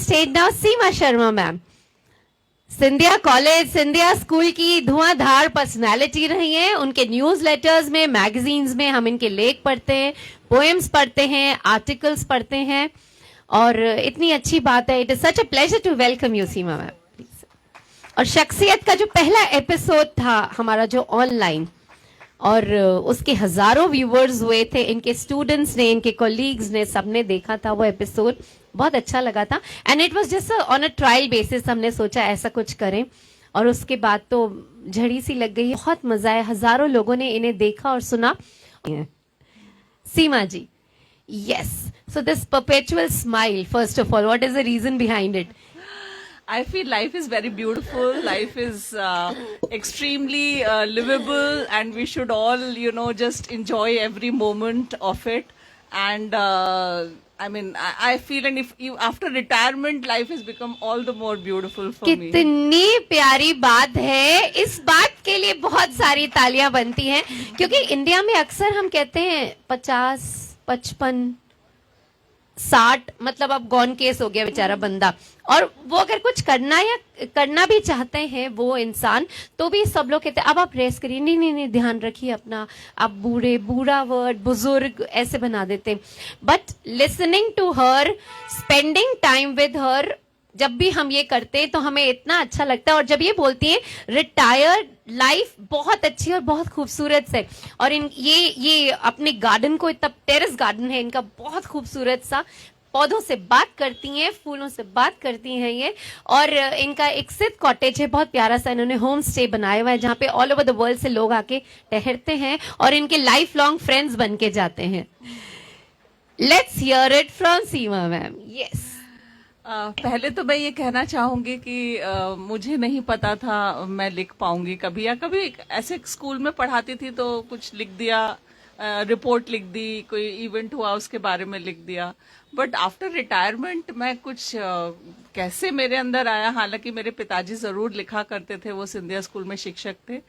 stage now Seema Sharma ma'am. Scindia college, Scindia school की धुआंधार personality रही हैं. उनके न्यूज लेटर्स में, मैगजीन्स में हम इनके लेख पढ़ते हैं, पोएम्स पढ़ते हैं, आर्टिकल्स पढ़ते हैं और इतनी अच्छी बात है. It is such a pleasure to welcome you Seema ma'am. और शख्सियत का जो पहला एपिसोड था हमारा जो ऑनलाइन, और उसके हजारों व्यूवर्स हुए थे. इनके स्टूडेंट्स ने, इनके कोलीग्स ने, सबने देखा था वो एपिसोड. बहुत अच्छा लगा था. And it was just on a trial basis. हमने सोचा ऐसा कुछ करें और उसके बाद तो झड़ी सी लग गई. बहुत मजा आया. हजारों लोगों ने इन्हें देखा और सुना. सीमा जी, yes, so this perpetual smile, first of all, what is the reason behind it? I feel life is very beautiful. Life is extremely livable, and we should all, just enjoy every moment of it. And I mean, I feel, and if you after retirement, life has become all the more beautiful for me. कितनी प्यारी बात है. इस बात के लिए बहुत सारी तालियां बनती हैं, क्योंकि इंडिया में अक्सर हम कहते हैं 50, 55, 60, मतलब अब गॉन केस हो गया बेचारा बंदा. और वो अगर कुछ करना भी चाहते हैं वो इंसान, तो भी सब लोग कहते हैं अब आप रेस्ट करिए. नहीं, ध्यान रखिए अपना. आप बुरा वर्ड बुजुर्ग ऐसे बना देते हैं. But listening to her, spending time with her, जब भी हम ये करते हैं तो हमें इतना अच्छा लगता है. और जब ये बोलती हैं रिटायर्ड लाइफ बहुत अच्छी और बहुत खूबसूरत से, और ये अपने गार्डन को, इतना टेरेस गार्डन है इनका बहुत खूबसूरत सा, पौधों से बात करती हैं, फूलों से बात करती हैं ये. और इनका एक सिद्ध कॉटेज है, बहुत प्यारा सा. इन्होंने होम स्टे बनाया हुआ है जहाँ पे ऑल ओवर द वर्ल्ड से लोग आके ठहरते हैं और इनके लाइफ लॉन्ग फ्रेंड्स बन के जाते हैं. Let's hear it from Seema ma'am. Yes. पहले तो मैं ये कहना चाहूंगी कि मुझे नहीं पता था मैं लिख पाऊंगी कभी, या कभी ऐसे स्कूल में पढ़ाती थी तो कुछ लिख दिया, रिपोर्ट लिख दी, कोई इवेंट हुआ उसके बारे में लिख दिया. बट आफ्टर रिटायरमेंट मैं कुछ कैसे मेरे अंदर आया. हालांकि मेरे पिताजी जरूर लिखा करते थे, वो सिंधिया स्कूल में शिक्षक थे,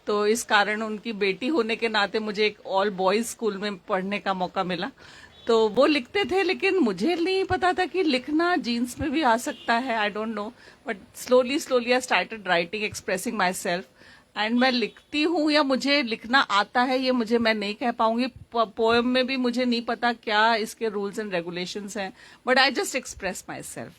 तो इस कारण उनकी बेटी होने के नाते मुझे एक ऑल बॉयज स्कूल में पढ़ने का मौका मिला. तो वो लिखते थे, लेकिन मुझे नहीं पता था कि लिखना जीन्स में भी आ सकता है. I don't know, but slowly I started writing, expressing my self. And मैं लिखती हूँ या मुझे लिखना आता है, ये मैं नहीं कह पाऊंगी. पोएम में भी मुझे नहीं पता क्या इसके रूल्स एंड रेगुलेशंस हैं, but I just express my self.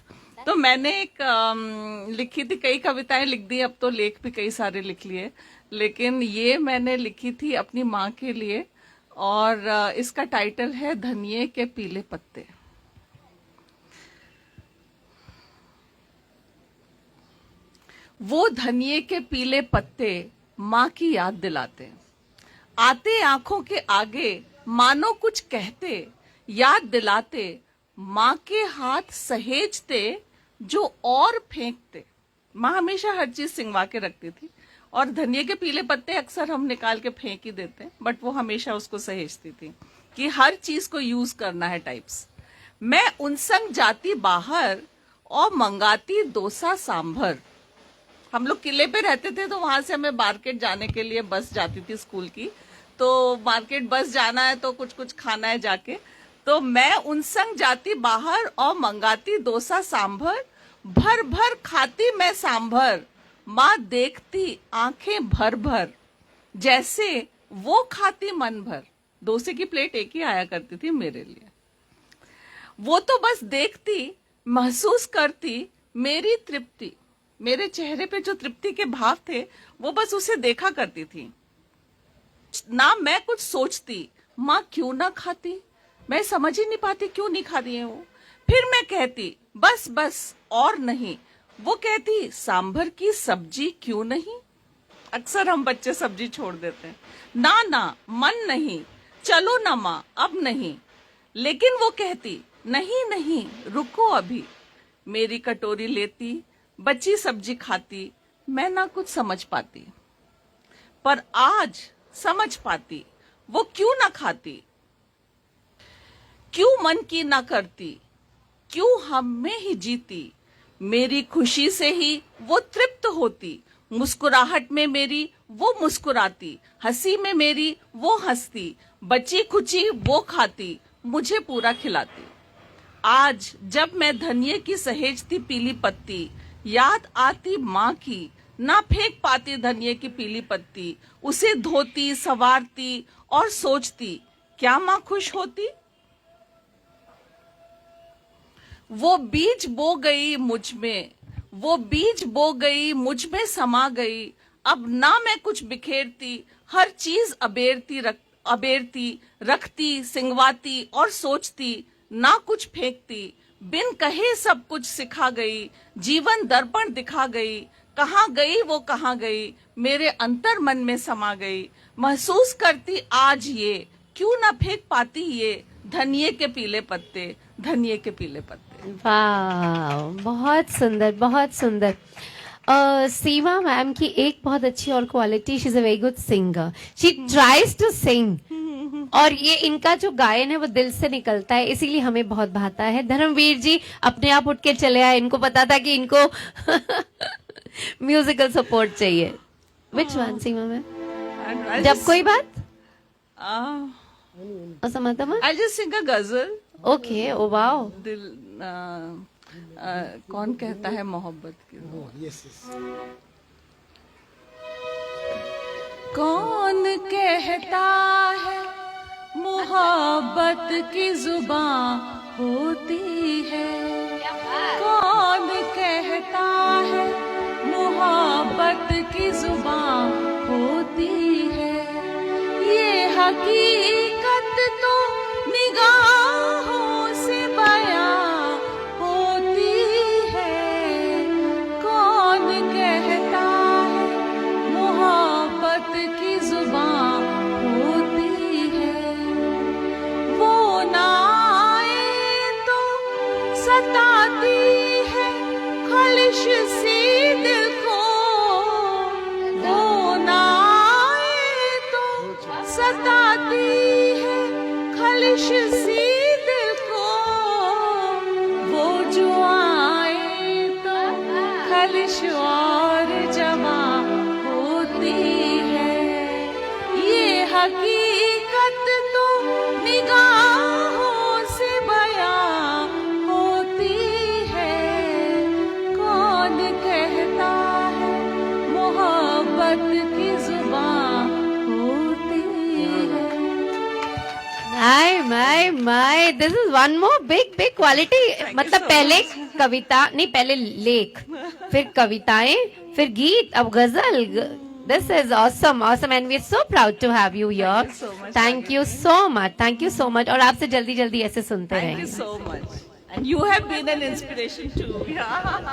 तो मैंने एक लिखी थी, कई कविताएं लिख दी, अब तो लेख भी कई सारे लिख लिए, लेकिन ये मैंने लिखी थी अपनी माँ के लिए, और इसका टाइटल है धनिये के पीले पत्ते. वो धनिये के पीले पत्ते माँ की याद दिलाते, आते आंखों के आगे मानो कुछ कहते, याद दिलाते, माँ के हाथ सहेजते जो और फेंकते. माँ हमेशा हर चीज सिंगवा के रखती थी, और धनिये के पीले पत्ते अक्सर हम निकाल के फेंक ही देते हैं, बट वो हमेशा उसको सहेजती थी कि हर चीज को यूज करना है टाइप्स. मैं उन संग जाती बाहर और मंगाती डोसा सांभर. हम लोग किले पे रहते थे, तो वहां से हमें मार्केट जाने के लिए बस जाती थी स्कूल की. तो मार्केट बस जाना है तो कुछ खाना है जाके, तो मैं उन संग जाती बाहर और मंगाती डोसा सांभर, भर भर खाती मैं सांभर, माँ देखती आंखें भर भर, जैसे वो खाती मन भर. डोसे की प्लेट एक ही आया करती थी मेरे लिए. वो तो बस देखती, महसूस करती मेरी तृप्ति. मेरे चेहरे पे जो तृप्ति के भाव थे, वो बस उसे देखा करती थी. ना मैं कुछ सोचती, माँ क्यों ना खाती, मैं समझ ही नहीं पाती क्यों नहीं खाती है वो. फिर मैं कहती बस बस और नहीं, वो कहती सांभर की सब्जी क्यों नहीं. अक्सर हम बच्चे सब्जी छोड़ देते हैं. ना मन नहीं, चलो ना माँ अब नहीं. लेकिन वो कहती नहीं रुको अभी. मेरी कटोरी लेती, बची सब्जी खाती, मैं ना कुछ समझ पाती, पर आज समझ पाती वो क्यों ना खाती. क्यों मन की ना करती, क्यों हम में ही जीती. मेरी खुशी से ही वो तृप्त होती, मुस्कुराहट में मेरी वो मुस्कुराती, हंसी में मेरी वो हंसती, बची खुची वो खाती, मुझे पूरा खिलाती. आज जब मैं धनिये की सहेजती पीली पत्ती, याद आती माँ की, ना फेंक पाती धनिये की पीली पत्ती, उसे धोती संवारती और सोचती, क्या माँ खुश होती। वो बीज बो गई मुझ में, वो बीज बो गई मुझ में समा गई, अब ना मैं कुछ बिखेरती, हर चीज अबेरती रखती सिंगवाती और सोचती, ना कुछ फेंकती, बिन कहे सब कुछ सिखा गई, जीवन दर्पण दिखा गई, कहाँ गई वो कहाँ गई, मेरे अंतर मन में समा गई, महसूस करती आज ये, क्यों ना फेंक पाती ये धनिये के पीले पत्ते, धनिये के पीले पत्ते। वाह, बहुत सुंदर, बहुत सुंदर। सीमा मैम की एक बहुत अच्छी और quality, she is a very good singer, she tries to sing, और ये इनका जो गायन है वो दिल से निकलता है, इसीलिए हमें बहुत भाता है। धर्मवीर जी अपने आप उठ के चले आए, इनको पता था कि इनको म्यूजिकल सपोर्ट चाहिए। Which one Seema ma'am? जब कोई बात असमतमा। आई जस्ट सिंग अ गजल। Okay, oh wow. दिल कौन कहता है मोहब्बत की, कौन कहता है मोहब्बत की जुबान होती है, कौन कहता है मोहब्बत की जुबान होती है, ये हकीकत तो निगाहों से बयां होती है, कौन कहता है मोहब्बत की जुबान होती है, वो ना आए तो सताती है खलिश सी दिल को, वो ना आए तो सताती है खलिश सी दिल को, वो जो आए तो खलिश और जमा होती है, ये हकीकत तो निगाहों से बयां होती है, कौन कहता है मोहब्बत की जुबान होती है। My this is one more big quality. मतलब so पहले कविता नहीं, पहले लेख, फिर कविताएं, फिर गीत, अब गजल। This is awesome and we are so proud to have you here. Thank you so much. और आपसे जल्दी जल्दी ऐसे सुनते Thank you रहेंगे। so much. And you have been an inspiration too. Yeah.